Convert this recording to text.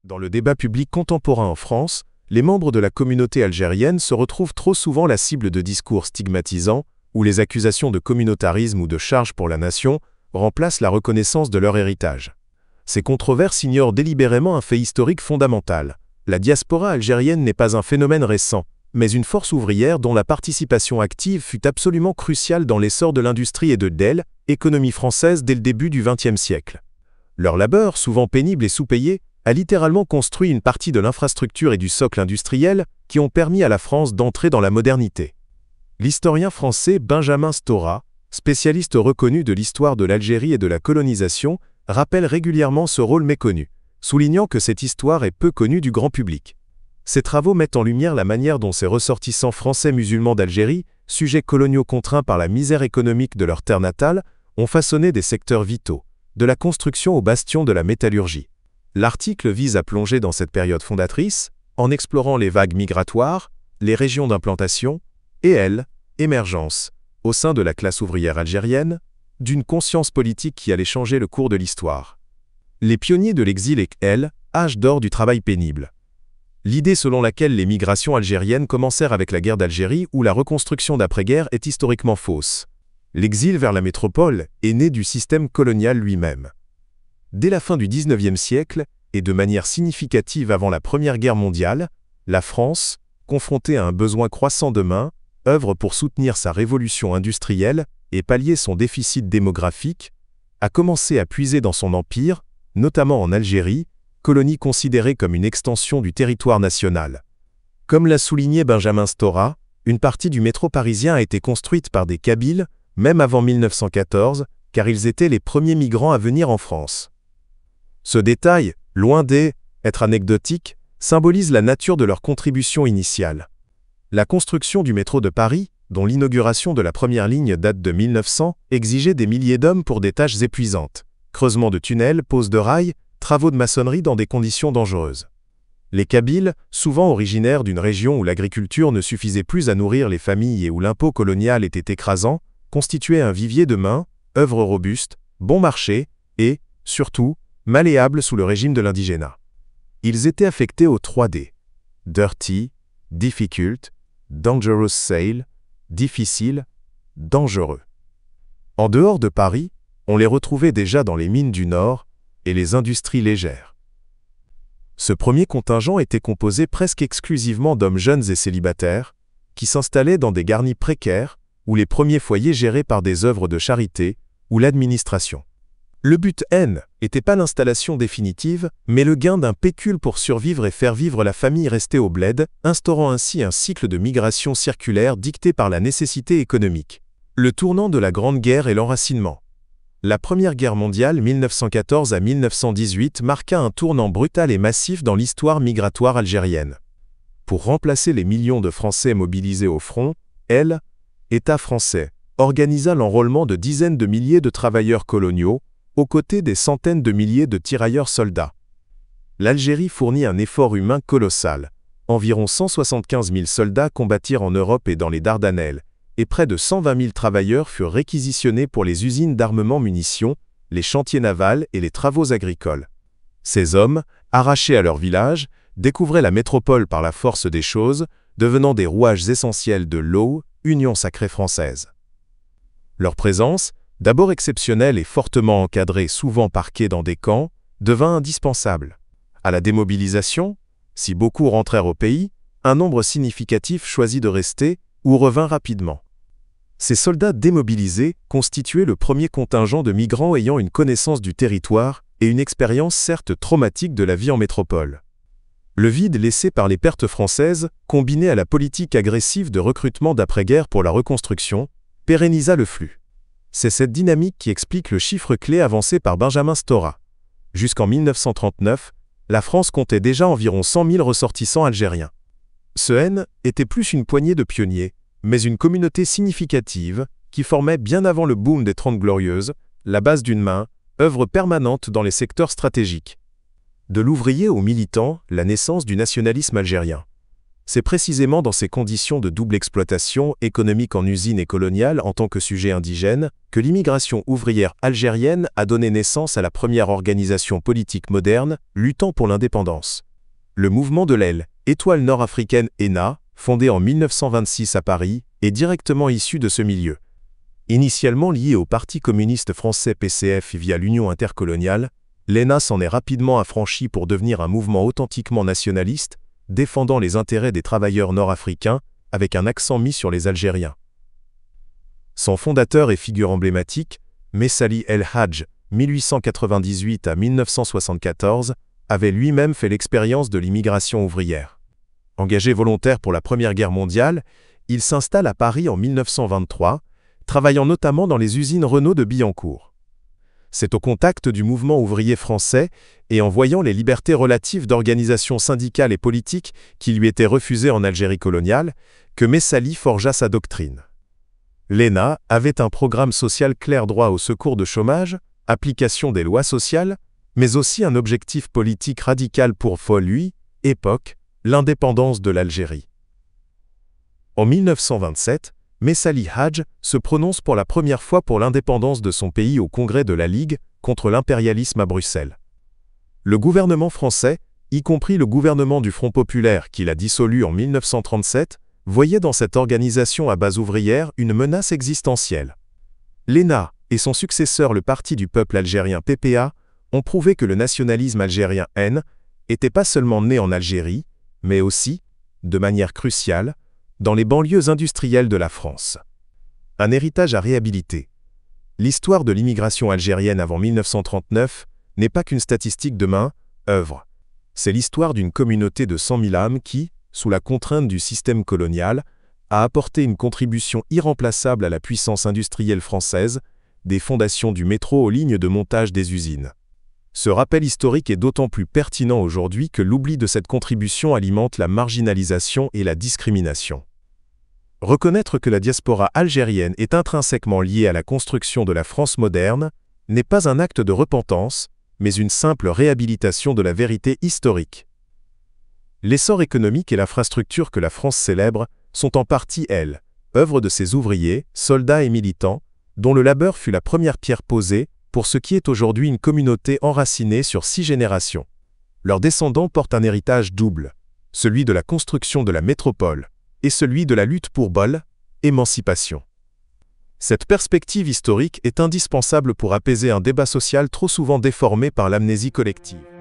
Dans le débat public contemporain en France, les membres de la communauté algérienne se retrouvent trop souvent la cible de discours stigmatisants, où les accusations de communautarisme ou de charge pour la nation remplacent la reconnaissance de leur héritage. Ces controverses ignorent délibérément un fait historique fondamental. La diaspora algérienne n'est pas un phénomène récent, mais une force ouvrière dont la participation active fut absolument cruciale dans l'essor de l'industrie et de l'économie française dès le début du XXe siècle. Leur labeur, souvent pénible et sous-payé, a littéralement construit une partie de l'infrastructure et du socle industriel qui ont permis à la France d'entrer dans la modernité. L'historien français Benjamin Stora, spécialiste reconnu de l'histoire de l'Algérie et de la colonisation, rappelle régulièrement ce rôle méconnu, soulignant que cette histoire est peu connue du grand public. Ses travaux mettent en lumière la manière dont ces ressortissants français musulmans d'Algérie, sujets coloniaux contraints par la misère économique de leur terre natale, ont façonné des secteurs vitaux, de la construction au bastion de la métallurgie. L'article vise à plonger dans cette période fondatrice, en explorant les vagues migratoires, les régions d'implantation, et émergence, au sein de la classe ouvrière algérienne, d'une conscience politique qui allait changer le cours de l'histoire. Les pionniers de l'exil et âge d'or du travail pénible. L'idée selon laquelle les migrations algériennes commencèrent avec la guerre d'Algérie ou la reconstruction d'après-guerre est historiquement fausse. L'exil vers la métropole est né du système colonial lui-même. Dès la fin du XIXe siècle, et de manière significative avant la Première Guerre mondiale, la France, confrontée à un besoin croissant de main, œuvre pour soutenir sa révolution industrielle et pallier son déficit démographique, a commencé à puiser dans son empire, notamment en Algérie, colonie considérée comme une extension du territoire national. Comme l'a souligné Benjamin Stora, une partie du métro parisien a été construite par des Kabyles, même avant 1914, car ils étaient les premiers migrants à venir en France. Ce détail, loin d'être anecdotique, symbolise la nature de leur contribution initiale. La construction du métro de Paris, dont l'inauguration de la première ligne date de 1900, exigeait des milliers d'hommes pour des tâches épuisantes. Creusement de tunnels, pose de rails, travaux de maçonnerie dans des conditions dangereuses. Les Kabyles, souvent originaires d'une région où l'agriculture ne suffisait plus à nourrir les familles et où l'impôt colonial était écrasant, constituaient un vivier de main, œuvre robuste, bon marché et, surtout, malléables sous le régime de l'indigénat. Ils étaient affectés aux 3D. Dirty, difficult, dangerous sale, difficile, dangereux. En dehors de Paris, on les retrouvait déjà dans les mines du Nord et les industries légères. Ce premier contingent était composé presque exclusivement d'hommes jeunes et célibataires, qui s'installaient dans des garnis précaires ou les premiers foyers gérés par des œuvres de charité ou l'administration. Le but n'était pas l'installation définitive, mais le gain d'un pécule pour survivre et faire vivre la famille restée au bled, instaurant ainsi un cycle de migration circulaire dicté par la nécessité économique. Le tournant de la Grande Guerre et l'enracinement. La Première Guerre mondiale 1914 à 1918 marqua un tournant brutal et massif dans l'histoire migratoire algérienne. Pour remplacer les millions de Français mobilisés au front, État français, organisa l'enrôlement de dizaines de milliers de travailleurs coloniaux, aux côtés des centaines de milliers de tirailleurs soldats. L'Algérie fournit un effort humain colossal. Environ 175 000 soldats combattirent en Europe et dans les Dardanelles, et près de 120 000 travailleurs furent réquisitionnés pour les usines d'armement-munitions, les chantiers navals et les travaux agricoles. Ces hommes, arrachés à leur village, découvraient la métropole par la force des choses, devenant des rouages essentiels de l'Union sacrée française. Leur présence, d'abord exceptionnelle et fortement encadrée, souvent parquée dans des camps, devint indispensable. À la démobilisation, si beaucoup rentrèrent au pays, un nombre significatif choisit de rester ou revint rapidement. Ces soldats démobilisés constituaient le premier contingent de migrants ayant une connaissance du territoire et une expérience certes traumatique de la vie en métropole. Le vide laissé par les pertes françaises, combiné à la politique agressive de recrutement d'après-guerre pour la reconstruction, pérennisa le flux. C'est cette dynamique qui explique le chiffre clé avancé par Benjamin Stora. Jusqu'en 1939, la France comptait déjà environ 100 000 ressortissants algériens. Ce était plus une poignée de pionniers, mais une communauté significative qui formait bien avant le boom des Trente Glorieuses, la base d'une main, œuvre permanente dans les secteurs stratégiques. De l'ouvrier au militant, la naissance du nationalisme algérien. C'est précisément dans ces conditions de double exploitation économique en usine et coloniale en tant que sujet indigène que l'immigration ouvrière algérienne a donné naissance à la première organisation politique moderne luttant pour l'indépendance. Le mouvement de l'aile, Étoile nord-africaine ENA, fondé en 1926 à Paris, est directement issu de ce milieu. Initialement lié au Parti communiste français PCF via l'Union intercoloniale, l'ENA s'en est rapidement affranchi pour devenir un mouvement authentiquement nationaliste, défendant les intérêts des travailleurs nord-africains, avec un accent mis sur les Algériens. Son fondateur et figure emblématique, Messali El Hadj, 1898 à 1974, avait lui-même fait l'expérience de l'immigration ouvrière. Engagé volontaire pour la Première Guerre mondiale, il s'installe à Paris en 1923, travaillant notamment dans les usines Renault de Billancourt. C'est au contact du mouvement ouvrier français et en voyant les libertés relatives d'organisation syndicale et politique qui lui étaient refusées en Algérie coloniale, que Messali forgea sa doctrine. L'ENA avait un programme social clair, droit au secours de chômage, application des lois sociales, mais aussi un objectif politique radical pour lui, époque, l'indépendance de l'Algérie. En 1927, Messali Hadj se prononce pour la première fois pour l'indépendance de son pays au congrès de la Ligue contre l'impérialisme à Bruxelles. Le gouvernement français, y compris le gouvernement du Front populaire qu'il a dissolu en 1937, voyait dans cette organisation à base ouvrière une menace existentielle. L'ENA et son successeur le Parti du peuple algérien PPA ont prouvé que le nationalisme algérien n'était pas seulement né en Algérie, mais aussi, de manière cruciale, dans les banlieues industrielles de la France. Un héritage à réhabiliter. L'histoire de l'immigration algérienne avant 1939 n'est pas qu'une statistique de main-œuvre. C'est l'histoire d'une communauté de 100 000 âmes qui, sous la contrainte du système colonial, a apporté une contribution irremplaçable à la puissance industrielle française, des fondations du métro aux lignes de montage des usines. Ce rappel historique est d'autant plus pertinent aujourd'hui que l'oubli de cette contribution alimente la marginalisation et la discrimination. Reconnaître que la diaspora algérienne est intrinsèquement liée à la construction de la France moderne n'est pas un acte de repentance, mais une simple réhabilitation de la vérité historique. L'essor économique et l'infrastructure que la France célèbre sont en partie, œuvre de ses ouvriers, soldats et militants, dont le labeur fut la première pierre posée pour ce qui est aujourd'hui une communauté enracinée sur 6 générations. Leurs descendants portent un héritage double, celui de la construction de la métropole et celui de la lutte pour l'émancipation. Cette perspective historique est indispensable pour apaiser un débat social trop souvent déformé par l'amnésie collective.